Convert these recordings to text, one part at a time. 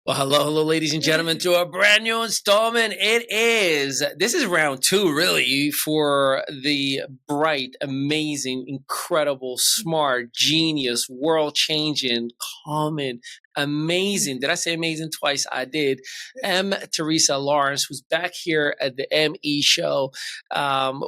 Well, hello, ladies and gentlemen, to a brand new installment. This is round two, really, for the bright, amazing, incredible, smart, genius, world changing, common, amazing. Did I say amazing twice? I did. Teresa Lawrence, who's back here at the ME show.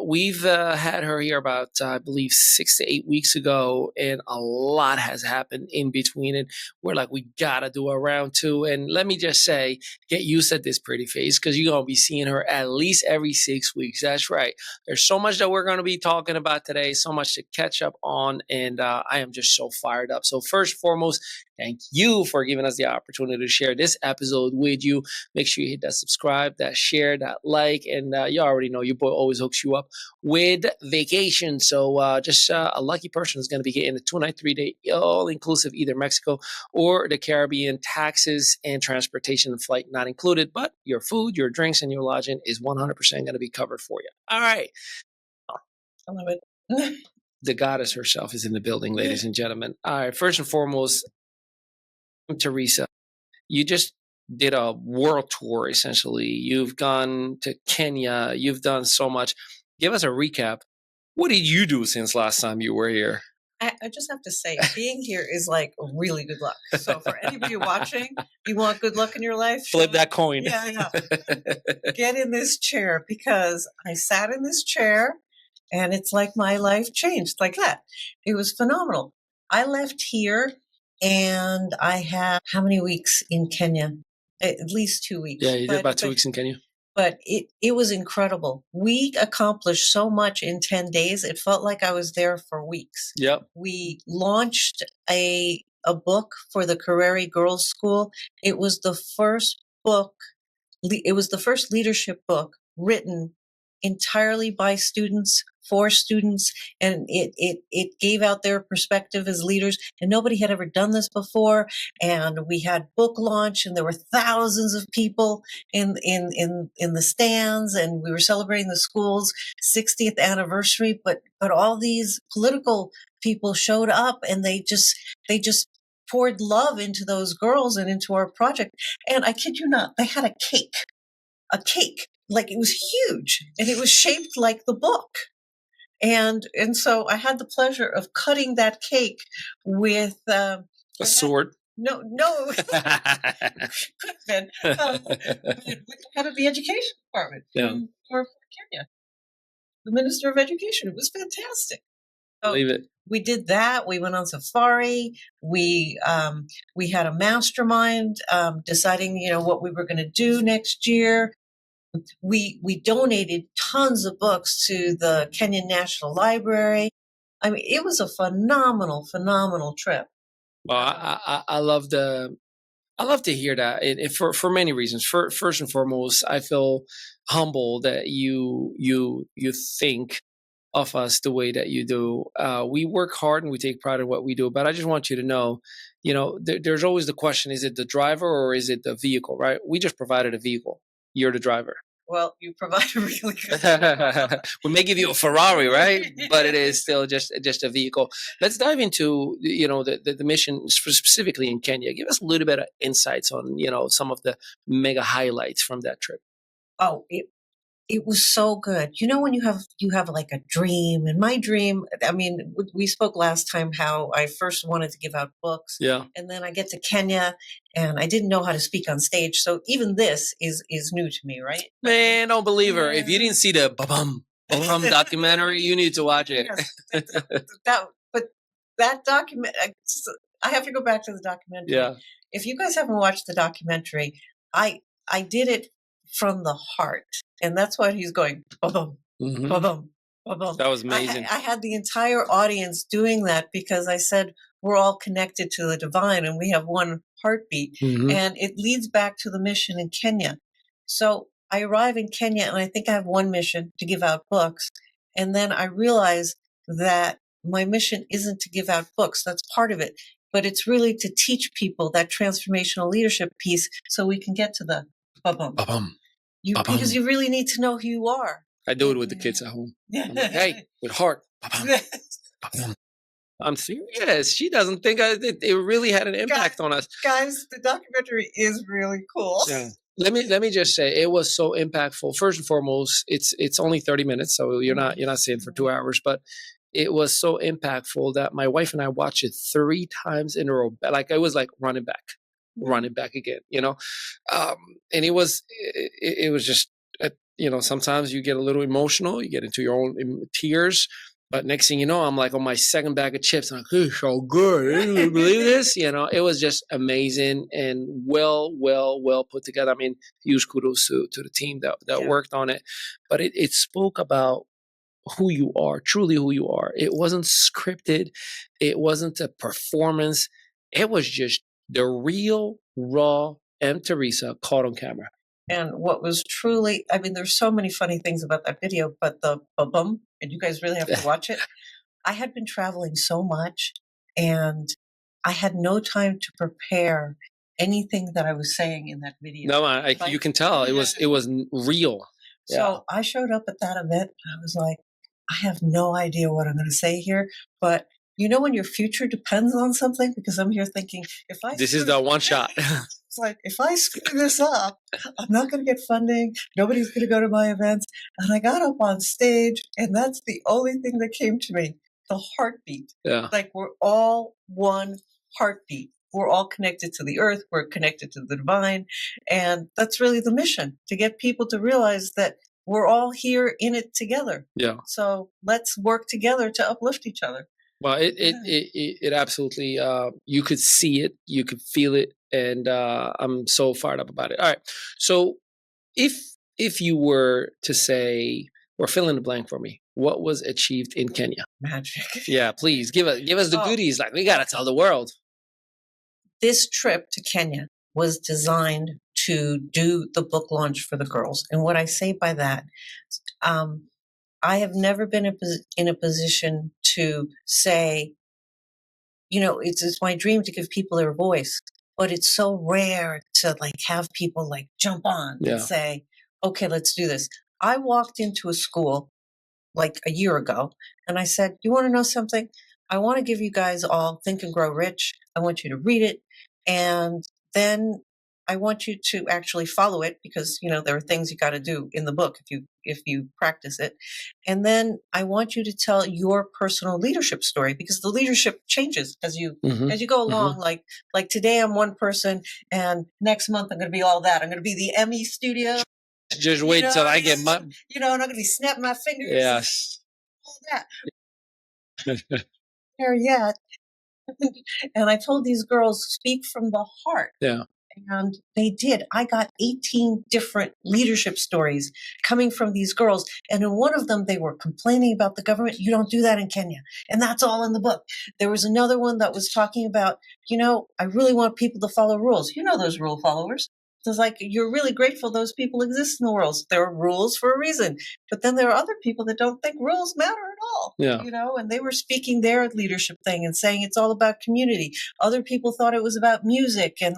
We've had her here about, I believe, 6 to 8 weeks ago, and a lot has happened in between it. We're like, we gotta do a round two. And let me just say, get used to this pretty face because you're gonna be seeing her at least every 6 weeks. That's right. There's so much that we're gonna be talking about today, so much to catch up on, and I am just so fired up. So first and foremost, thank you for giving us the opportunity to share this episode with you. Make sure you hit that subscribe, that share, that like, and you already know your boy always hooks you up with vacation. So just a lucky person is going to be getting a 2-night, 3-day, all-inclusive, either Mexico or the Caribbean. Taxes and transportation and flight not included, but your food, your drinks, and your lodging is 100% going to be covered for you. All right. I love it. The goddess herself is in the building, ladies and gentlemen. All right. First and foremost, Teresa, you just did a world tour, essentially. You've gone to Kenya. You've done so much. Give us a recap. What did you do since last time you were here? I just have to say, being here is like really good luck. So for anybody watching, you want good luck in your life? Flip that coin. Yeah, I know. Get in this chair, because I sat in this chair and it's like my life changed like that. It was phenomenal. I left here and I had how many weeks in Kenya? At least 2 weeks. Yeah, you did about 2 weeks in Kenya. But it was incredible. We accomplished so much in 10 days. It felt like I was there for weeks. Yep. We launched a book for the Kareri Girls School. It was the first book. It was the first leadership book written entirely by students, for students, and it gave out their perspective as leaders, and nobody had ever done this before. And we had book launch, and there were thousands of people in the stands, and we were celebrating the school's 60th anniversary, but all these political people showed up, and they just poured love into those girls and into our project. And I kid you not, they had a cake, like it was huge, and it was shaped like the book. And so I had the pleasure of cutting that cake with a sword. No, could have been with the head of the education department for Kenya, the Minister of Education. It was fantastic. So believe it. We did that. We went on safari. We had a mastermind deciding, what we were going to do next year. We donated tons of books to the Kenyan National Library. I mean, it was a phenomenal trip. Well, I love to hear that, for many reasons. First and foremost, I feel humble that you think of us the way that you do. We work hard and we take pride in what we do, but I just want you to know, there's always the question: is it the driver or is it the vehicle? Right? We just provided a vehicle. You're the driver. Well, you provide a really good. We may give you a Ferrari, right? But it is still just a vehicle. Let's dive into the mission specifically in Kenya. Give us a little bit of insights on some of the mega highlights from that trip. Oh, it was so good. When you have like a dream, and my dream, I mean, we spoke last time how I first wanted to give out books. Yeah. And then I get to Kenya and I didn't know how to speak on stage. So even this is new to me, right? Man, don't believe her. If you didn't see the ba-bum documentary, you need to watch it. Yes. But that document, I have to go back to the documentary. Yeah. If you guys haven't watched the documentary, I did it from the heart. And that's why he's going, ba-bum, ba-bum, ba-bum. That was amazing. I had the entire audience doing that because I said, we're all connected to the divine and we have one heartbeat. And it leads back to the mission in Kenya. So I arrive in Kenya and I think I have one mission: to give out books. And then I realize that my mission isn't to give out books. That's part of it. But it's really to teach people that transformational leadership piece so we can get to the ba-bum. Ba-bum. Because you really need to know who you are. I do it with the kids at home. I'm like, hey, with heart. I'm serious. She doesn't think it really had an impact on us. Guys, the documentary is really cool. Yeah. Let me just say, it was so impactful. First and foremost, it's only 30 minutes, so you're not seeing for 2 hours, but it was so impactful that my wife and I watched it 3 times in a row. Like, I was like running back again, and it was just, sometimes you get a little emotional, you get into your own tears. But next thing you know, I'm like on my second bag of chips. I'm like, it's so good. Can you believe this? It was just amazing and well put together. I mean, huge kudos to the team that worked on it. But it spoke about who you are, truly who you are. It wasn't scripted. It wasn't a performance. It was just the real, raw M. Teresa caught on camera. And what was truly, I mean, there's so many funny things about that video, but the bum, and you guys really have to watch it. I had been traveling so much and I had no time to prepare anything that I was saying in that video. No, you can tell it was real. So I showed up at that event and I was like, I have no idea what I'm going to say here, but when your future depends on something, because I'm here thinking, this is the one shot. It's like, if I screw this up, I'm not going to get funding. Nobody's going to go to my events. And I got up on stage, and that's the only thing that came to me, the heartbeat. Yeah. Like, we're all one heartbeat. We're all connected to the earth. We're connected to the divine. And that's really the mission, to get people to realize that we're all here in it together. Yeah. So let's work together to uplift each other. Well, it absolutely, you could see it, you could feel it, and I'm so fired up about it. All right, so if you were to say, or fill in the blank for me, what was achieved in Kenya? Magic. Yeah, please give us the goodies. Like, we gotta tell the world. This trip to Kenya was designed to do the book launch for the girls, and what I say by that, I have never been in a position to say, it's my dream to give people their voice, but it's so rare to have people jump on and say, okay, let's do this. I walked into a school like a year ago and I said, you want to know something? I want to give you guys all Think and Grow Rich. I want you to read it. And then I want you to actually follow it, because, there are things you got to do in the book if you practice it. And then I want you to tell your personal leadership story, because the leadership changes as you go along. Like today I'm one person, and next month I'm going to be all that. I'm going to be the Emmy studio. Just wait till I get my, and I'm going to be snapping my fingers. Yes. All that. There yet. And I told these girls, speak from the heart. Yeah. And they did. I got 18 different leadership stories coming from these girls. And in one of them, they were complaining about the government. You don't do that in Kenya. And that's all in the book. There was another one that was talking about, I really want people to follow rules. Those rule followers. It's like, you're really grateful those people exist in the world. There are rules for a reason. But then there are other people that don't think rules matter at all. Yeah. And they were speaking their leadership thing and saying it's all about community. Other people thought it was about music and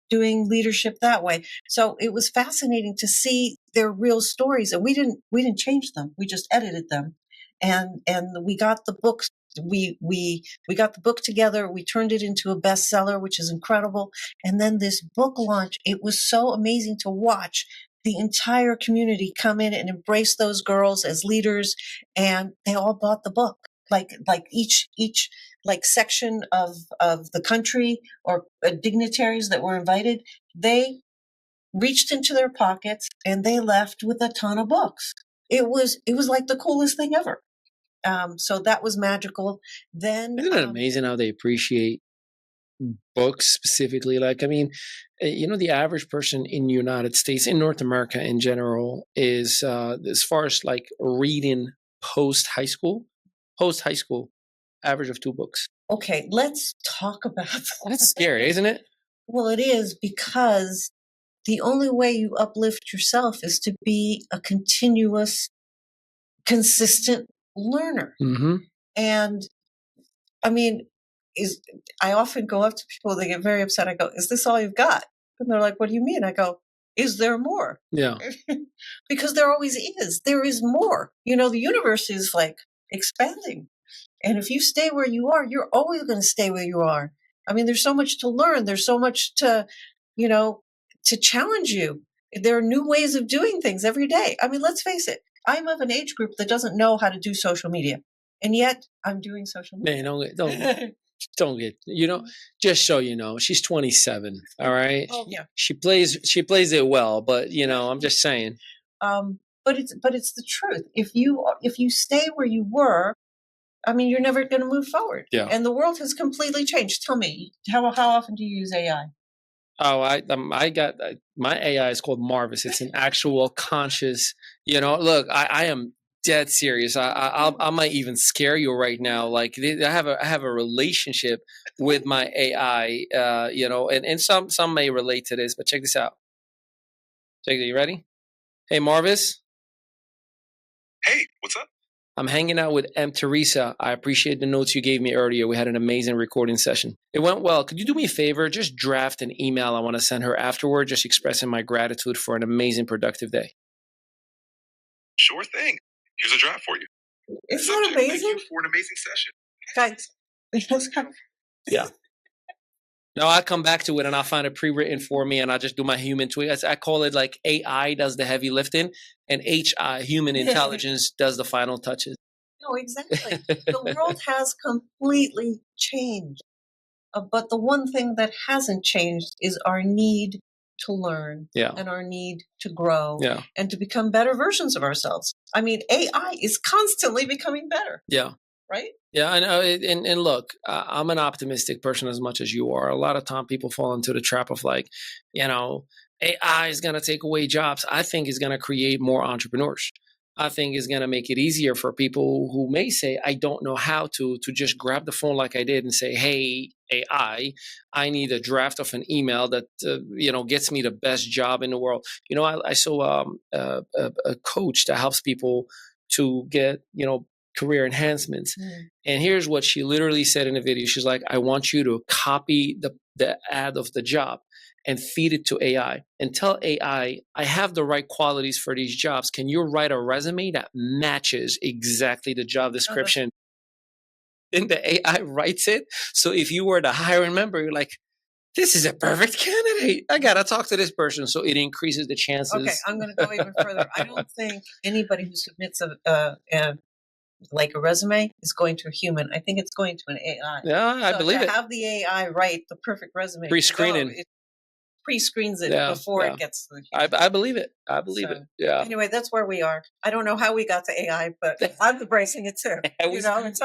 doing leadership that way. So it was fascinating to see their real stories. And we didn't change them. We just edited them. And we got the books. We got the book together. We turned it into a bestseller, which is incredible. And then this book launch, it was so amazing to watch the entire community come in and embrace those girls as leaders. And they all bought the book. Like each section of the country or dignitaries that were invited, they reached into their pockets and they left with a ton of books. It was like the coolest thing ever. So that was magical. Then isn't it amazing how they appreciate books specifically? Like, I mean, the average person in the United States, in North America in general, is as far as like reading post high school, average of 2 books. Okay, let's talk about that. That's scary, isn't it? Well, it is, because the only way you uplift yourself is to be a continuous, consistent learner. Mm-hmm. And I mean, I often go up to people, they get very upset. I go, is this all you've got? And they're like, what do you mean? I go, is there more? Yeah. Because there always is. There is more. The universe is like expanding. And if you stay where you are, you're always going to stay where you are. I mean, there's so much to learn. There's so much to, to challenge you. There are new ways of doing things every day. I mean, let's face it. I'm of an age group that doesn't know how to do social media. And yet I'm doing social media. Man, don't get, just so you know, she's 27. All right. Oh, yeah. She plays it well, but I'm just saying. But it's the truth. If you stay where you were, I mean, you're never going to move forward. Yeah. And the world has completely changed. Tell me, how often do you use AI? Oh, I got my AI is called Marvis. It's an actual conscious. Look, I am dead serious. I might even scare you right now. Like I have a relationship with my AI. And some may relate to this, but check this out. Check it. You ready? Hey, Marvis. Hey, what's up? I'm hanging out with Teresa. I appreciate the notes you gave me earlier. We had an amazing recording session. It went well. Could you do me a favor? Just draft an email I want to send her afterward, just expressing my gratitude for an amazing, productive day. Sure thing. Here's a draft for you. Isn't that amazing? Thank you for an amazing session. Guys. Yeah. No, I come back to it and I'll find it pre-written for me and I'll just do my human tweak. I call it like AI does the heavy lifting and HI, human intelligence, does the final touches. No, exactly. The world has completely changed. But the one thing that hasn't changed is our need to learn and our need to grow and to become better versions of ourselves. I mean, AI is constantly becoming better. Yeah. Right? Yeah, I know. And look, I'm an optimistic person as much as you are. A lot of time people fall into the trap of like, AI is going to take away jobs. I think it's going to create more entrepreneurs. I think it's going to make it easier for people who may say, I don't know how to just grab the phone like I did and say, hey, AI, I need a draft of an email that, gets me the best job in the world. I saw a coach that helps people to get, career enhancements. And here's what she literally said in the video. She's like, I want you to copy the ad of the job and feed it to AI and tell AI, I have the right qualities for these jobs. Can you write a resume that matches exactly the job description? And the AI writes it. So if you were the hiring member, you're like, this is a perfect candidate. I got to talk to this person. So it increases the chances. Okay, I'm going to go even further. I don't think anybody who submits like a resume is going to a human. I think it's going to an AI. Yeah, I believe it. Have the AI write the perfect resume. Pre-screening. It pre-screens it before it gets to the human. I believe it. I believe it. Yeah. Anyway, that's where we are. I don't know how we got to AI, but I'm embracing it too. We spend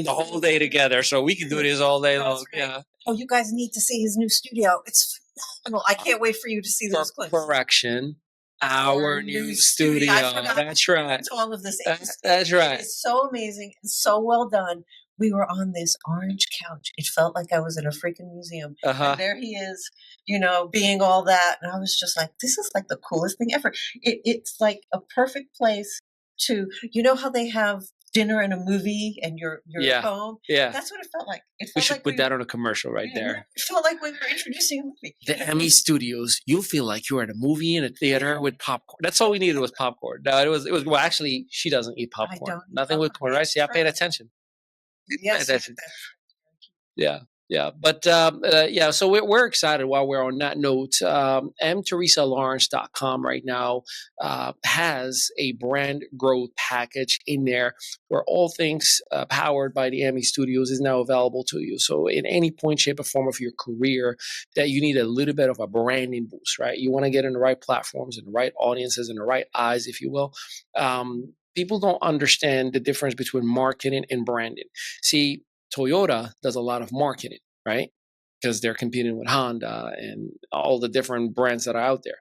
the whole day together, so we can do this all day long. Right. Yeah. Oh, you guys need to see his new studio. It's phenomenal. I can't wait for you to see those clips. Correction. Our new studio. That's right. All of this. That's right. It's so amazing and so well done. We were on this orange couch. It felt like I was in a freaking museum. And there he is, being all that. And I was just like, this is like the coolest thing ever. It's like a perfect place to, how they have dinner and a movie and you're at home. Yeah. That's what it felt like. We should put that on a commercial right there. It felt like we were introducing a movie. The Emmy Studios, you'll feel like you're at a movie in a theater with popcorn. That's all we needed was popcorn. No, it was well, actually, she doesn't eat popcorn. I don't. Nothing with corn, right? See, I paid attention. Yes. Yeah. But so we're excited while we're on that note. mteresalawrence.com right now has a brand growth package in there where all things powered by the Emmy Studios is now available to you. So in any point, shape, or form of your career that you need a little bit of a branding boost, right? You want to get in the right platforms and the right audiences and the right eyes, if you will. People don't understand the difference between marketing and branding. See, Toyota does a lot of marketing, right? Because they're competing with Honda and all the different brands that are out there.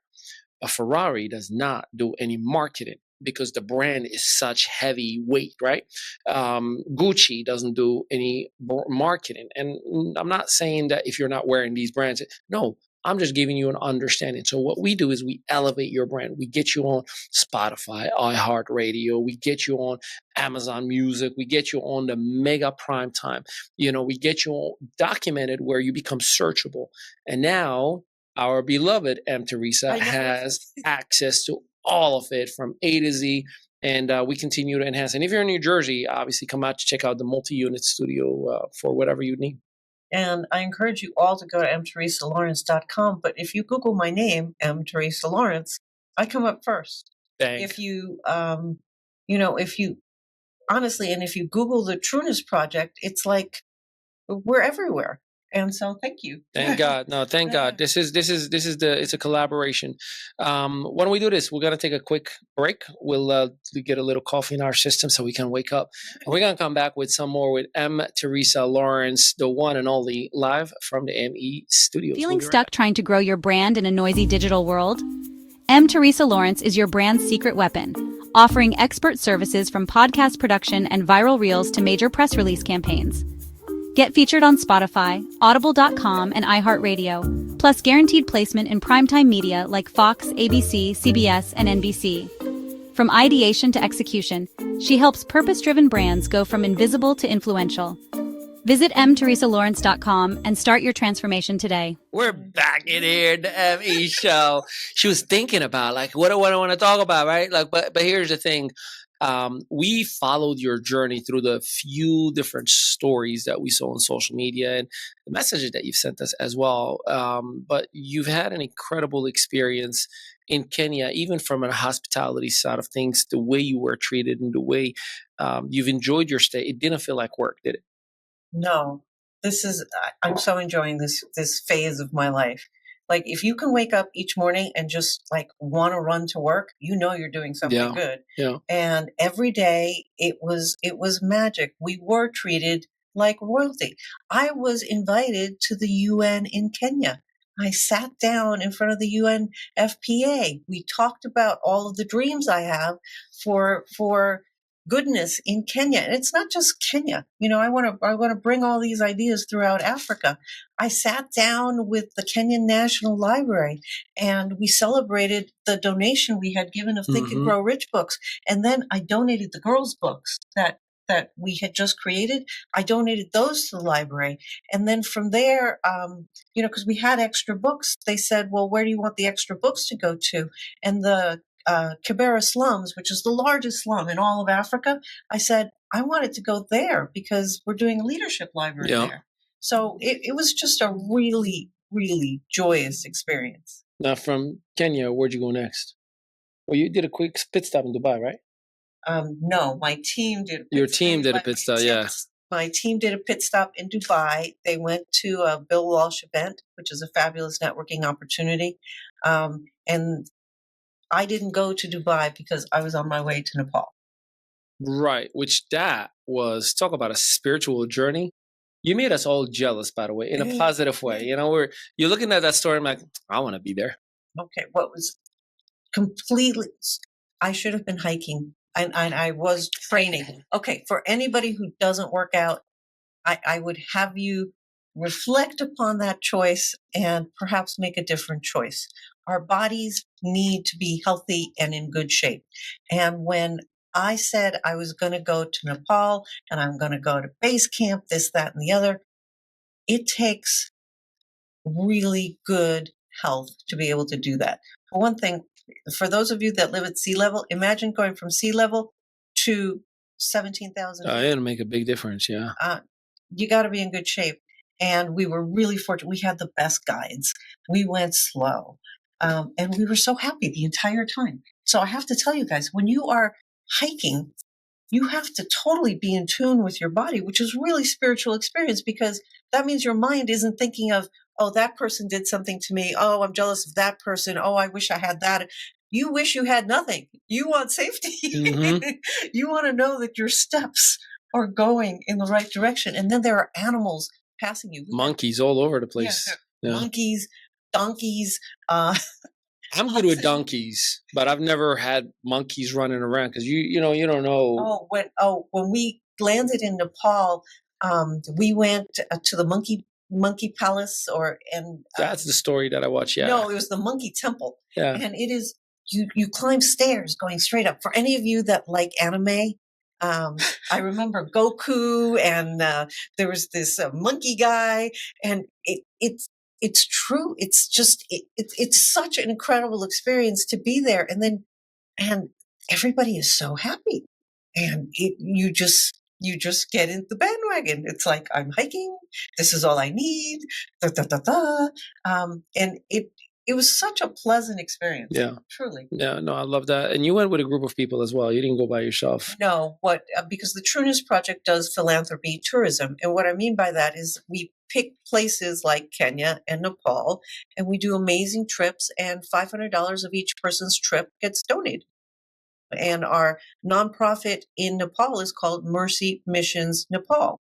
A Ferrari does not do any marketing because the brand is such heavy weight, right? Gucci doesn't do any marketing. And I'm not saying that if you're not wearing these brands, no, I'm just giving you an understanding. So what we do is we elevate your brand. We get you on Spotify, iHeartRadio. We get you on Amazon Music. We get you on the mega prime time. We get you documented where you become searchable. And now our beloved Teresa has access to all of it from A to Z. And we continue to enhance. And if you're in New Jersey, obviously come out to check out the multi-unit studio for whatever you need. And I encourage you all to go to mteresalawrence.com. But if you Google my name, M. Teresa Lawrence, I come up first. If you, if you honestly, and if you Google the Trueness Project, it's like we're everywhere. And so, thank you. Thank God. No, thank God. This is it's a collaboration. Why don't we do this? We're gonna take a quick break. We'll get a little coffee in our system so we can wake up. And we're gonna come back with some more with M. Teresa Lawrence, the one and only, live from the ME studios. Feeling stuck trying to grow your brand in a noisy digital world? M. Teresa Lawrence is your brand's secret weapon, offering expert services from podcast production and viral reels to major press release campaigns. Get featured on Spotify, Audible.com, and iHeartRadio, plus guaranteed placement in primetime media like Fox, ABC, CBS, and NBC. From ideation to execution, she helps purpose-driven brands go from invisible to influential. Visit mteresalawrence.com and start your transformation today. We're back in here, the ME show. She was thinking about what I want to talk about, right? But here's the thing. We followed your journey through the few different stories that we saw on social media and the messages that you've sent us as well. But you've had an incredible experience in Kenya, even from a hospitality side of things, the way you were treated and the way you've enjoyed your stay. It didn't feel like work, did it? No, I'm so enjoying this phase of my life. Like, if you can wake up each morning and just want to run to work, you're doing something good. Yeah. And every day it was magic. We were treated like royalty. I was invited to the UN in Kenya. I sat down in front of the UN FPA. We talked about all of the dreams I have for goodness in Kenya. And it's not just Kenya. I want to bring all these ideas throughout Africa. I sat down with the Kenyan National Library and we celebrated the donation we had given of Think and Grow Rich books. And then I donated the girls' books that we had just created. I donated those to the library. And then from there, because we had extra books, they said, well, where do you want the extra books to go to? And the Kibera slums, which is the largest slum in all of Africa, I said, I want it to go there because we're doing a leadership library there. So it was just a really, really joyous experience. Now, from Kenya, where'd you go next? Well, you did a quick pit stop in Dubai, right? No, my team did. Your team did a pit stop, yeah. My team did a pit stop in Dubai. They went to a Bill Walsh event, which is a fabulous networking opportunity. And I didn't go to Dubai because I was on my way to Nepal. Right, which that was, talk about a spiritual journey. You made us all jealous, by the way, in a positive way. You're looking at that story, I'm like, I want to be there. Okay, what was completely, I should have been hiking and I was training. Okay, for anybody who doesn't work out, I would have you reflect upon that choice and perhaps make a different choice. Our bodies need to be healthy and in good shape. And when I said I was going to go to Nepal and I'm going to go to base camp, this, that, and the other, it takes really good health to be able to do that. For one thing, for those of you that live at sea level, imagine going from sea level to 17,000 feet. It'll make a big difference, yeah. You got to be in good shape. And we were really fortunate. We had the best guides. We went slow. And we were so happy the entire time. So I have to tell you guys, when you are hiking, you have to totally be in tune with your body, which is really spiritual experience because that means your mind isn't thinking of, oh, that person did something to me. Oh, I'm jealous of that person. Oh, I wish I had that. You wish you had nothing. You want safety. You want to know that your steps are going in the right direction. And then there are animals passing you. Monkeys all over the place. Yeah. Monkeys, donkeys. I'm good with donkeys, but I've never had monkeys running around because you don't know. When we landed in Nepal, we went to the monkey palace, that's the story that I watched. Yeah, no, it was the monkey temple. Yeah, and it is you climb stairs going straight up. For any of you that like anime, I remember Goku, and there was this monkey guy, and it's true. It's just it's such an incredible experience to be there, and everybody is so happy. And you just get in the bandwagon. It's like, I'm hiking. This is all I need. Da, da, da, da. And it was such a pleasant experience. Yeah. Truly. Yeah, no, I love that. And you went with a group of people as well. You didn't go by yourself. No, because the Trueness Project does philanthropy tourism. And what I mean by that is we pick places like Kenya and Nepal, and we do amazing trips, and $500 of each person's trip gets donated. And our nonprofit in Nepal is called Mercy Missions Nepal.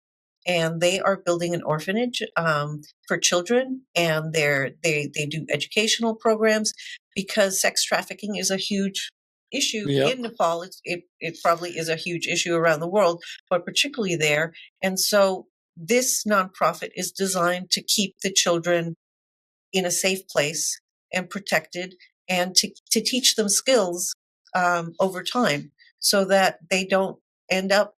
And they are building an orphanage for children, and they do educational programs, because sex trafficking is a huge issue in Nepal. It probably is a huge issue around the world, but particularly there. And so this nonprofit is designed to keep the children in a safe place and protected, and to teach them skills over time, so that they don't end up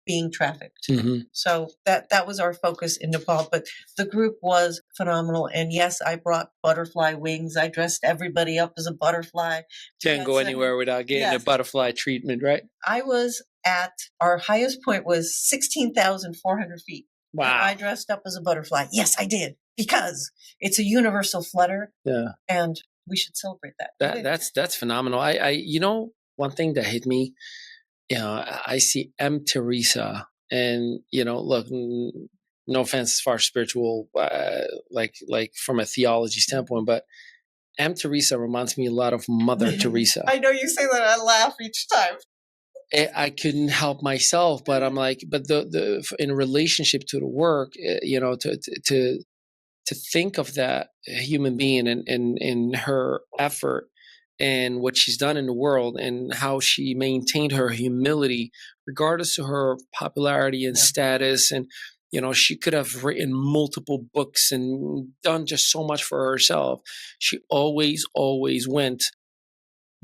being trafficked. Mm-hmm. So that was our focus in Nepal. But the group was phenomenal. And yes, I brought butterfly wings. I dressed everybody up as a butterfly. Can't go anywhere without getting a butterfly treatment, right? I was at, our highest point was 16,400 feet. Wow. And I dressed up as a butterfly. Yes, I did, because it's a universal flutter. Yeah. And we should celebrate that. That's phenomenal. I one thing that hit me, I see Teresa, and look, no offense as far as spiritual, like from a theology standpoint, but Teresa reminds me a lot of Mother Teresa. I know you say that, I laugh each time. I couldn't help myself, but I'm like, but the in relationship to the work, to think of that human being and her effort and what she's done in the world, and how she maintained her humility regardless of her popularity and status. And she could have written multiple books and done just so much for herself. She always went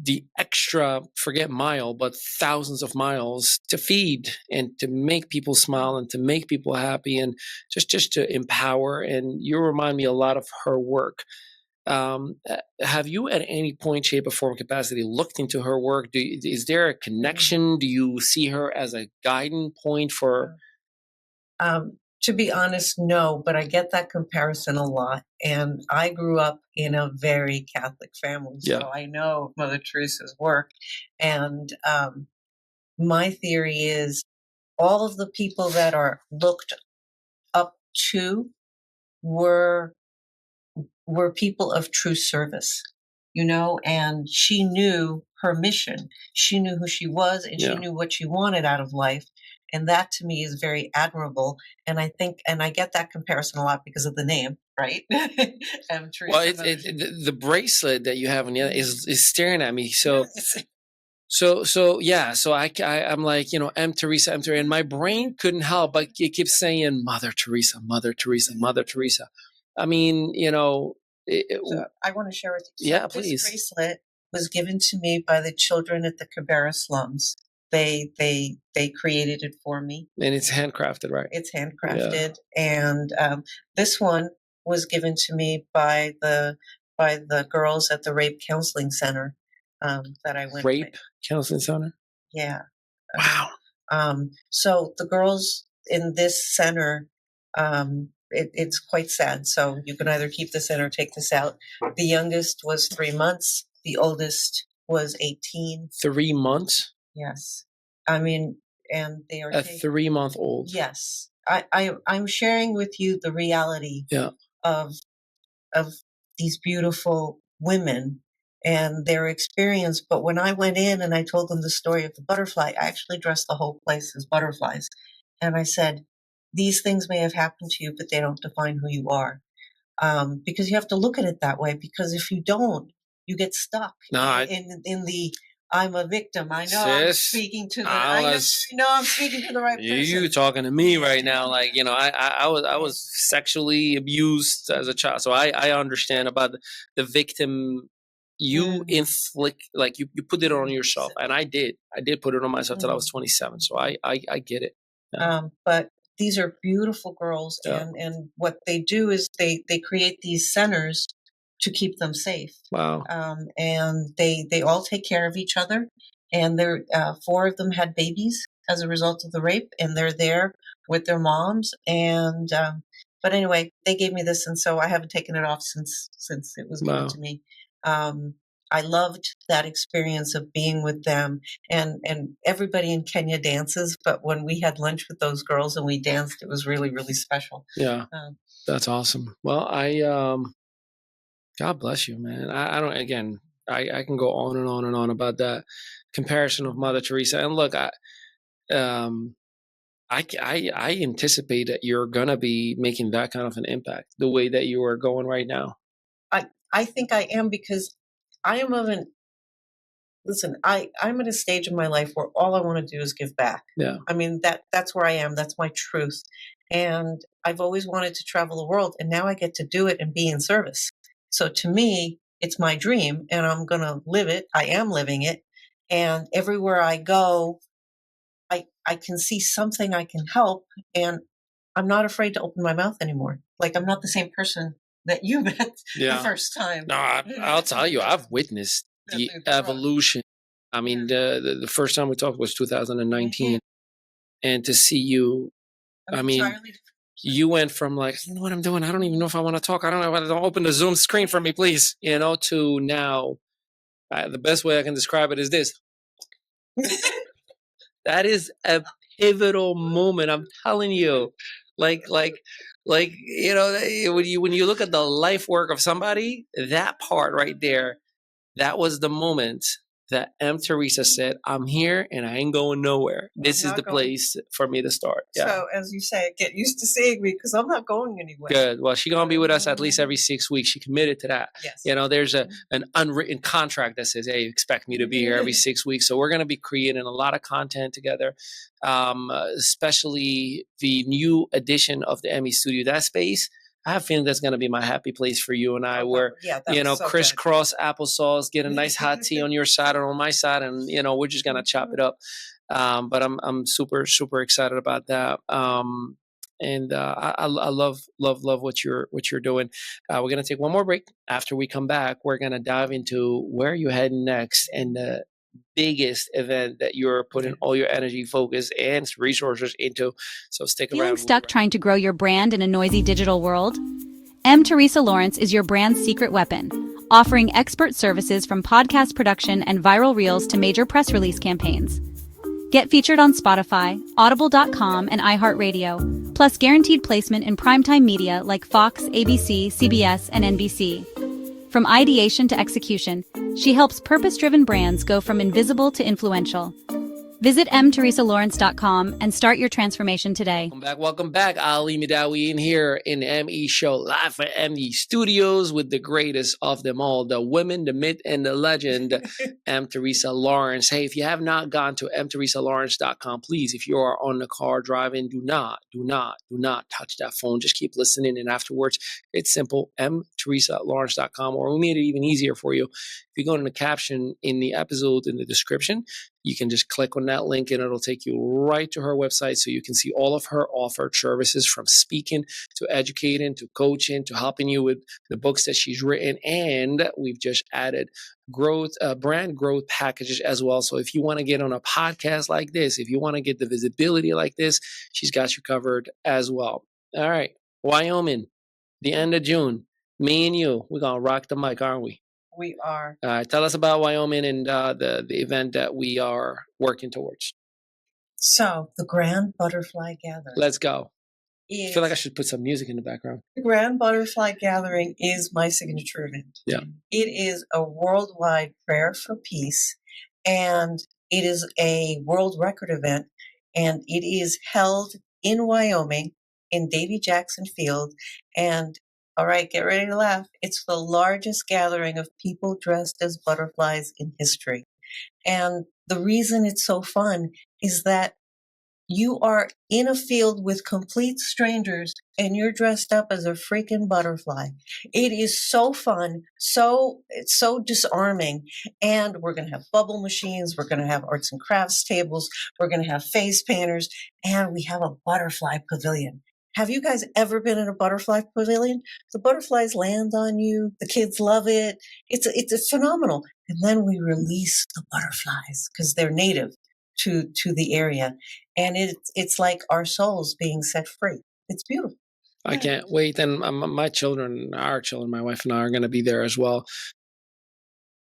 the extra, forget mile, but thousands of miles to feed and to make people smile and to make people happy, and just to empower. And you remind me a lot of her work. Have you at any point, shape, or form, capacity looked into her work? Is there a connection? Do you see her as a guiding point for? To be honest, no, but I get that comparison a lot. And I grew up in a very Catholic family, so I know Mother Teresa's work. And my theory is, all of the people that are looked up to were people of true service, and she knew her mission. She knew who she was, and she knew what she wanted out of life. And that to me is very admirable. And I think, and I get that comparison a lot because of the name, right? Teresa. Well, the bracelet that you have on the other is staring at me. So, I'm like, Teresa, and my brain couldn't help but it keeps saying Mother Teresa, Mother Teresa, Mother Teresa. I mean, so I want to share with you. Yeah, please. This bracelet was given to me by the children at the Kibera slums. They created it for me, and it's handcrafted, right? It's handcrafted, and this one was given to me by the girls at the Rape Counseling Center that I went. Rape Counseling Center. Yeah. Wow. So the girls in this center, it's quite sad. So you can either keep this in or take this out. The youngest was 3 months. The oldest was 18. 3 months. Yes. I mean, and they are a 3-month-old. Yes. I'm sharing with you the reality of these beautiful women and their experience. But when I went in and I told them the story of the butterfly, I actually dressed the whole place as butterflies. And I said, these things may have happened to you, but they don't define who you are. Because you have to look at it that way, because if you don't, you get stuck in the I'm a victim. I know I'm speaking to the I'm speaking to the right person. You talking to me right now, like I was sexually abused as a child, so I understand about the victim. You inflict, like you put it on yourself, and I did put it on myself till I was 27. So I get it. Yeah. But these are beautiful girls, and what they do is they create these centers to keep them safe. Wow. And they all take care of each other. and they're 4 of them had babies as a result of the rape, and they're there with their moms. And but anyway, they gave me this, and so I haven't taken it off since it was given Wow. to me. I loved that experience of being with them, and everybody in Kenya dances. But when we had lunch with those girls and we danced, it was really, really special. Yeah, that's awesome. Well, God bless you, man. I don't. Again, I can go on and on and on about that comparison of Mother Teresa. And look, I anticipate that you're gonna be making that kind of an impact the way that you are going right now. I think I am, because I am of an listen. I'm at a stage in my life where all I want to do is give back. Yeah. I mean, that's where I am. That's my truth. And I've always wanted to travel the world, and now I get to do it and be in service. So to me, it's my dream, and I'm going to live it. I am living it. And everywhere I go, I can see something I can help, and I'm not afraid to open my mouth anymore. Like, I'm not the same person that you met the first time. No, I'll tell you, I've witnessed the evolution. I mean, the first time we talked was 2019, and to see you, I mean, you went from like, I don't know what I'm doing. I don't even know if I want to talk. I don't know. Don't open the Zoom screen for me, please. To now, the best way I can describe it is this. That is a pivotal moment. I'm telling you, like, when you look at the life work of somebody, that part right there, that was the moment that Teresa said, "I'm here and I ain't going nowhere. This is the place for me to start." Yeah. So, as you say, get used to seeing me, because I'm not going anywhere. Good. Well, she's gonna be with us at least every 6 weeks. She committed to that. Yes. There's an unwritten contract that says, "Hey, you expect me to be here every 6 weeks." So we're gonna be creating a lot of content together, especially the new edition of the Emmy Studio. That space, I have a feeling that's going to be my happy place for you and I, where, crisscross applesauce, get a nice hot tea on your side or on my side, and, we're just going to chop it up. But I'm super, super excited about that. And I love what you're doing. We're going to take one more break. After we come back, we're going to dive into where you're heading next and the biggest event that you're putting all your energy, focus, and resources into. So stick around. Feeling stuck trying to grow your brand in a noisy digital world? Teresa Lawrence is your brand's secret weapon, offering expert services from podcast production and viral reels to major press release campaigns. Get featured on Spotify, Audible.com, and iHeartRadio, plus guaranteed placement in primetime media like Fox, ABC, CBS, and NBC. From ideation to execution, she helps purpose-driven brands go from invisible to influential. Visit mteresalawrence.com and start your transformation today. Welcome back. Ali Mehdaoui in here in the ME Show, live at ME Studios with the greatest of them all, the women, the myth, and the legend, Teresa Lawrence. Hey, if you have not gone to mteresalawrence.com, please, if you are on the car driving, do not touch that phone. Just keep listening, and afterwards, it's simple, mteresalawrence.com, or we made it even easier for you. If you go in the caption in the episode in the description, you can just click on that link and it'll take you right to her website, so you can see all of her offered services, from speaking to educating to coaching to helping you with the books that she's written. And we've just added brand growth packages as well. So if you want to get on a podcast like this, if you want to get the visibility like this, she's got you covered as well. All right, Wyoming, the end of June, me and you, we're going to rock the mic, aren't we? We are. Tell us about Wyoming and the event that we are working towards. So, the Grand Butterfly Gathering. Let's go. I feel like I should put some music in the background. The Grand Butterfly Gathering is my signature event. Yeah. It is a worldwide prayer for peace, and it is a world record event, and it is held in Wyoming in Davy Jackson Field. And all right, get ready to laugh. It's the largest gathering of people dressed as butterflies in history. And the reason it's so fun is that you are in a field with complete strangers and you're dressed up as a freaking butterfly. It is so fun, it's so disarming. And we're going to have bubble machines. We're going to have arts and crafts tables. We're going to have face painters, and we have a butterfly pavilion. Have you guys ever been in a butterfly pavilion? The butterflies land on you. The kids love it. It's phenomenal. And then we release the butterflies because they're native to the area. And it's like our souls being set free. It's beautiful. I can't wait. And my children, our children, my wife and I are going to be there as well.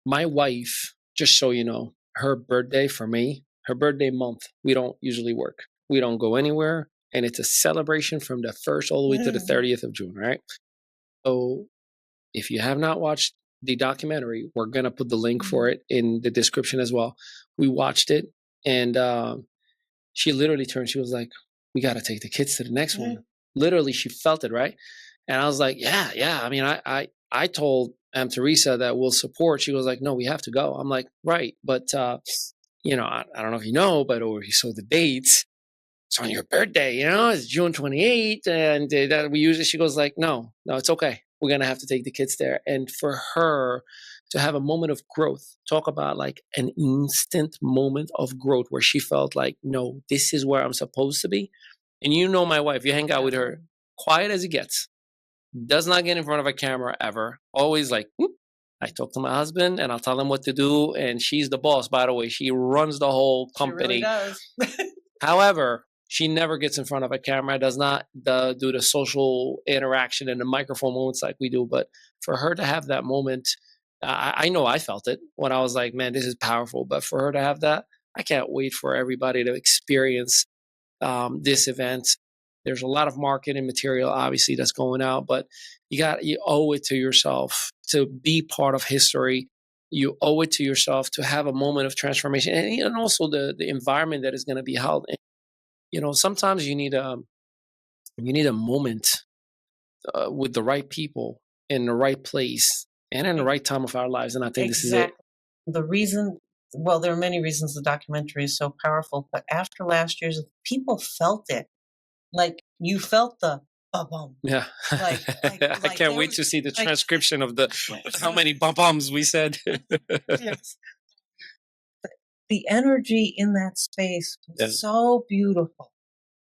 My wife, just so you know, her birthday for me, her birthday month, we don't usually work. We don't go anywhere. And it's a celebration from the 1st all the way to the 30th of June, right? So if you have not watched the documentary, we're going to put the link for it in the description as well. We watched it, and she literally turned, she was like, we got to take the kids to the next one. Literally, she felt it, right? And I was like, yeah. I mean, I told Teresa that we'll support. She was like, no, we have to go. I'm like, right. But, I don't know if you know, but or you saw the dates. It's on your birthday, it's June 28th. And that we usually, she goes like, no, it's okay. We're going to have to take the kids there. And for her to have a moment of growth, talk about like an instant moment of growth where she felt like, no, this is where I'm supposed to be. And my wife, you hang out with her, quiet as it gets, does not get in front of a camera ever. Always like, whoop. I talk to my husband and I'll tell him what to do. And she's the boss, by the way. She runs the whole company. She really does. However, she never gets in front of a camera, does not do the social interaction and the microphone moments like we do. But for her to have that moment, I know I felt it when I was like, man, this is powerful. But for her to have that, I can't wait for everybody to experience this event. There's a lot of marketing material, obviously, that's going out, but you owe it to yourself to be part of history. You owe it to yourself to have a moment of transformation, and also the environment that is going to be held in. Sometimes you need a moment with the right people in the right place and in the right time of our lives, and I think this is it. The reason, well, there are many reasons the documentary is so powerful, but after last year's, people felt it. Like you felt the bum. Yeah. I can't wait to see the transcription of how many bums we said. Yes. The energy in that space was so beautiful.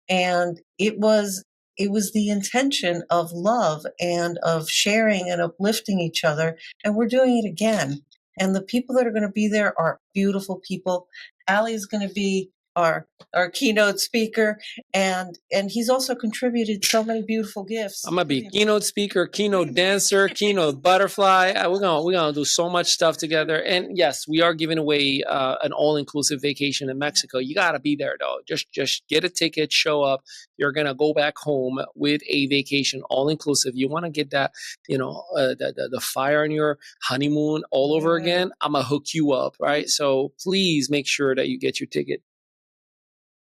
And it was the intention of love and of sharing and uplifting each other. And we're doing it again. And the people that are going to be there are beautiful people. Ali is going to be our keynote speaker, and he's also contributed so many beautiful gifts. I'm gonna be keynote speaker, keynote dancer, keynote butterfly. We're gonna do so much stuff together. And yes, we are giving away an all-inclusive vacation in Mexico. You gotta be there though. Just get a ticket, show up. You're gonna go back home with a vacation, all-inclusive. You want to get that, the fire on your honeymoon all over again. I'm gonna hook you up, right? So please make sure that you get your ticket.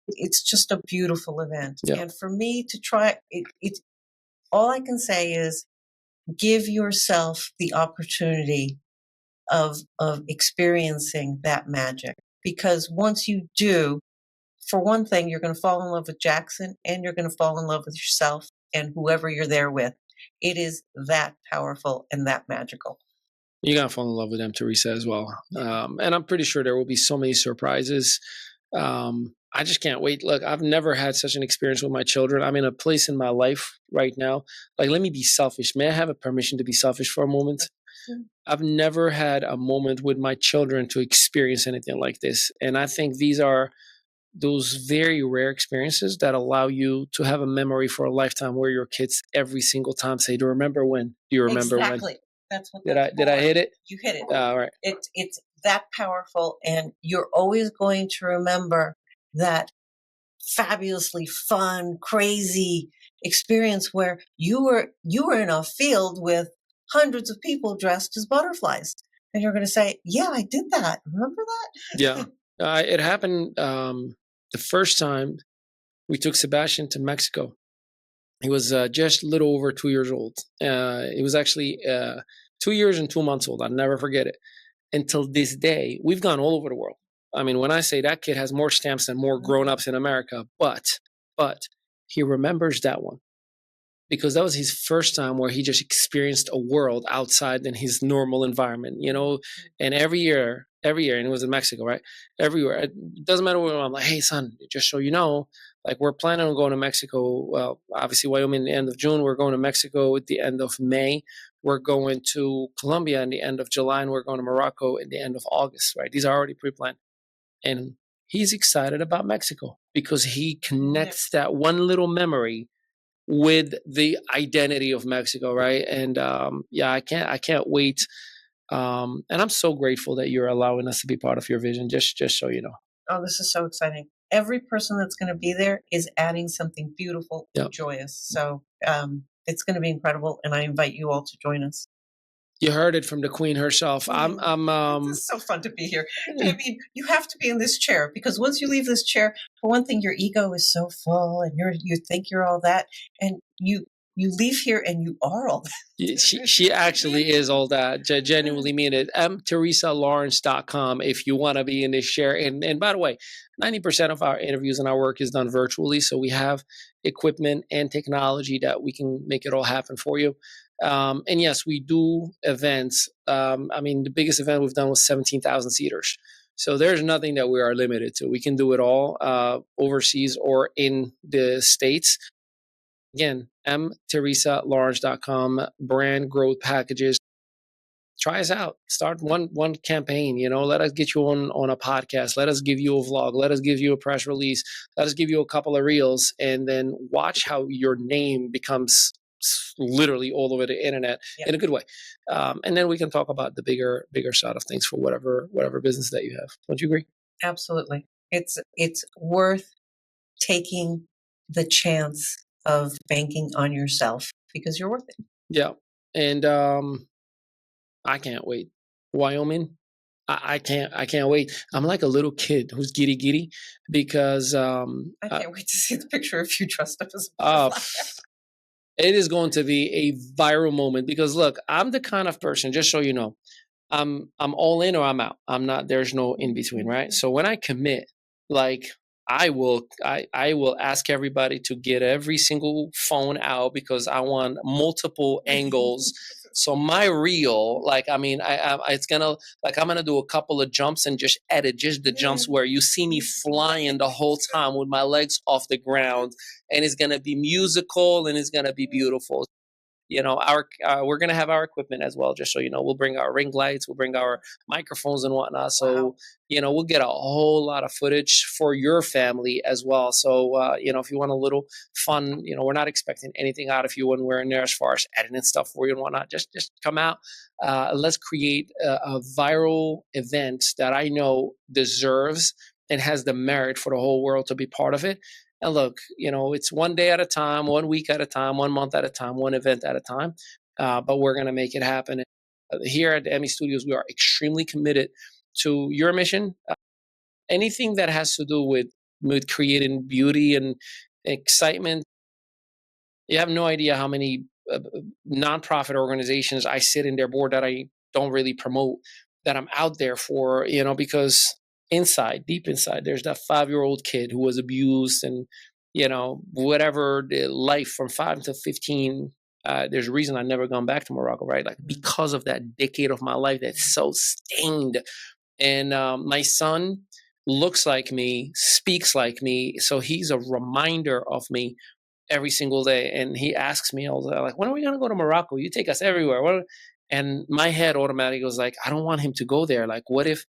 It's just a beautiful event. Yeah. And for me to try it, all I can say is give yourself the opportunity of experiencing that magic. Because once you do, for one thing, you're going to fall in love with Jackson, and you're going to fall in love with yourself and whoever you're there with. It is that powerful and that magical. You're going to fall in love with them, Teresa, as well. And I'm pretty sure there will be so many surprises. I just can't wait. Look, I've never had such an experience with my children. I'm in a place in my life right now. Like, let me be selfish. May I have a permission to be selfish for a moment? I've never had a moment with my children to experience anything like this. And I think these are those very rare experiences that allow you to have a memory for a lifetime, where your kids every single time say, do you remember when? Do you remember when? Exactly. That's what did I hit it? You hit it. All right. It's that powerful, and you're always going to remember that fabulously fun, crazy experience where you were in a field with hundreds of people dressed as butterflies, and you're going to say, "Yeah, I did that. Remember that?" Yeah, it happened the first time we took Sebastian to Mexico. He was just a little over 2 years old. He was actually 2 years and 2 months old. I'll never forget it. Until this day, we've gone all over the world. I mean, when I say that kid has more stamps than more grown-ups in America, but he remembers that one because that was his first time where he just experienced a world outside than his normal environment, and every year every year, and it was in Mexico, right? Everywhere. It doesn't matter where I'm like, hey, son, just so you know, like we're planning on going to Mexico. Well, obviously, Wyoming at the end of June. We're going to Mexico at the end of May. We're going to Colombia in the end of July, and we're going to Morocco at the end of August, right? These are already pre-planned. And he's excited about Mexico because he connects that one little memory with the identity of Mexico, right? And I can't wait. And I'm so grateful that you're allowing us to be part of your vision. Just so you know. Oh, this is so exciting. Every person that's going to be there is adding something beautiful and joyous. So it's going to be incredible, and I invite you all to join us. You heard it from the Queen herself. It's so fun to be here. But I mean, you have to be in this chair because once you leave this chair, for one thing, your ego is so full, and you think you're all that, and you leave here and you are all that. She actually is all that. Genuinely mean it. TeresaLawrence.com if you want to be in this chair. And by the way, 90% of our interviews and our work is done virtually. So we have equipment and technology that we can make it all happen for you. And yes, we do events. I mean, the biggest event we've done was 17,000 seaters. So there's nothing that we are limited to. We can do it all overseas or in the States. Again, TeresaLawrence.com, brand growth packages. Try us out. Start one campaign. Let us get you on a podcast. Let us give you a vlog. Let us give you a press release. Let us give you a couple of reels, and then watch how your name becomes literally all over the internet in a good way. And then we can talk about the bigger side of things for whatever business that you have. Don't you agree? Absolutely. It's worth taking the chance of banking on yourself because you're worth it. Yeah. And I can't wait. Wyoming, I can't wait. I'm like a little kid who's giddy because I can't wait to see the picture of you dressed up as a butterfly. It is going to be a viral moment because look, I'm the kind of person, just so you know, I'm all in or I'm out. I'm not, there's no in between, right? So when I commit, like I will ask everybody to get every single phone out because I want multiple angles. So my reel, like, I mean, it's gonna, like, I'm gonna do a couple of jumps and just edit just the jumps where you see me flying the whole time with my legs off the ground, and it's gonna be musical and it's gonna be beautiful. We're going to have our equipment as well, just so you know. We'll bring our ring lights, we'll bring our microphones and whatnot. So, we'll get a whole lot of footage for your family as well. So, if you want a little fun, we're not expecting anything out of you when we're in there as far as editing stuff for you and whatnot. Just come out. Let's create a viral event that I know deserves and has the merit for the whole world to be part of it. And look, it's one day at a time, 1 week at a time, 1 month at a time, one event at a time. But we're going to make it happen. Here at the Emmy Studios, we are extremely committed to your mission. Anything that has to do with creating beauty and excitement. You have no idea how many nonprofit organizations I sit in their board that I don't really promote, that I'm out there for, because deep inside, there's that 5-year-old kid who was abused and, whatever the life from 5 to 15. There's a reason I've never gone back to Morocco, right? Like because of that decade of my life that's so stained. And my son looks like me, speaks like me. So he's a reminder of me every single day. And he asks me all the time, like, when are we going to go to Morocco? You take us everywhere. And my head automatically goes like, I don't want him to go there. Like, what if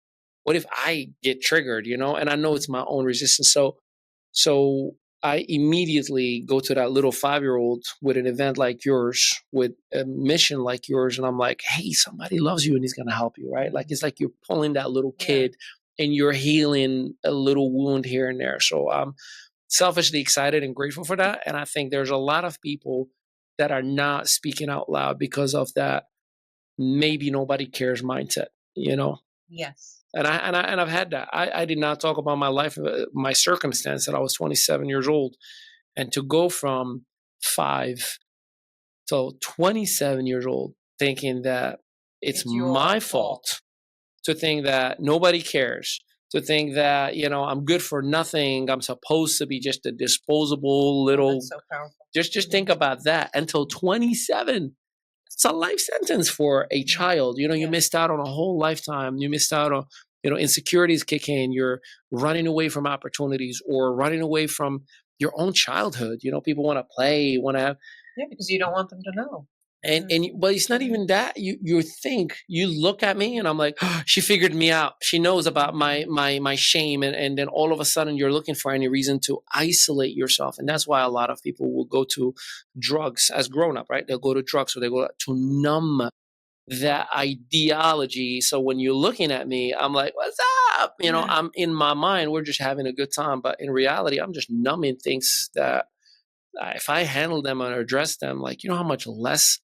I get triggered, and I know it's my own resistance. So I immediately go to that little 5-year-old with an event like yours, with a mission like yours. And I'm like, hey, somebody loves you and he's going to help you, right? Like, it's like you're pulling that little kid and you're healing a little wound here and there. So I'm selfishly excited and grateful for that. And I think there's a lot of people that are not speaking out loud because of that maybe nobody cares mindset, Yes. And I've had that. I did not talk about my life, my circumstance, that I was 27 years old, and to go from 5 to 27 years old, thinking that it's my fault, to think that nobody cares, to think that I'm good for nothing. I'm supposed to be just a disposable little. That's so powerful. Just think about that. Until 27. It's a life sentence for a child. You missed out on a whole lifetime. You missed out insecurities kick in, you're running away from opportunities or running away from your own childhood. People want to play, want to have, because you don't want them to know. but it's not even that. You look at me and I'm like, oh, she figured me out. She knows about my shame. And then all of a sudden you're looking for any reason to isolate yourself. And that's why a lot of people will go to drugs as grown up, right? They'll go to drugs or they go to numb that ideology. So when you're looking at me, I'm like, what's up? I'm in my mind, we're just having a good time. But in reality, I'm just numbing things that if I handle them or address them, like, how much less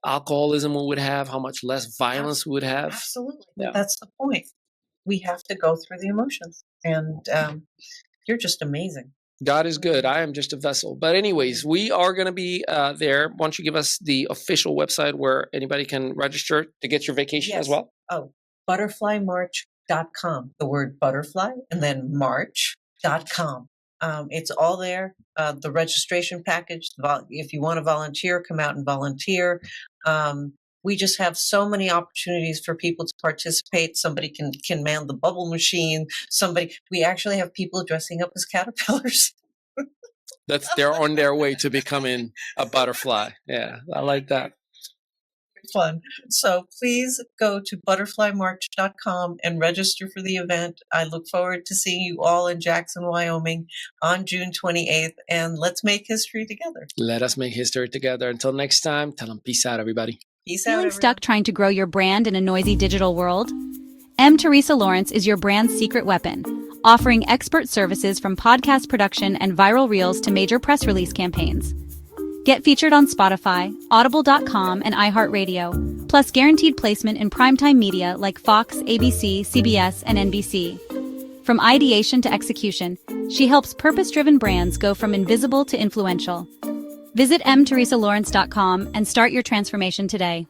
alcoholism we would have, how much less violence we would have. Absolutely. Yeah. That's the point. We have to go through the emotions. And you're just amazing. God is good. I am just a vessel. But anyways, we are going to be there. Why don't you give us the official website where anybody can register to get your vacation as well? Oh, butterflymarch.com. The word butterfly and then march.com. It's all there. The registration package, if you want to volunteer, come out and volunteer. We just have so many opportunities for people to participate. Somebody can man the bubble machine. We actually have people dressing up as caterpillars. They're on their way to becoming a butterfly. Yeah, I like that. Fun. So please go to butterflymarch.com and register for the event. I look forward to seeing you all in Jackson, Wyoming on June 28th. And let's make history together. Let us make history together. Until next time, tell them peace out, everybody. Peace out, Feeling everyone. stuck trying to grow your brand in a noisy digital world? Teresa Lawrence is your brand's secret weapon, offering expert services from podcast production and viral reels to major press release campaigns. Get featured on Spotify, Audible.com, and iHeartRadio, plus guaranteed placement in primetime media like Fox, ABC, CBS, and NBC. From ideation to execution, she helps purpose-driven brands go from invisible to influential. Visit mteresalawrence.com and start your transformation today.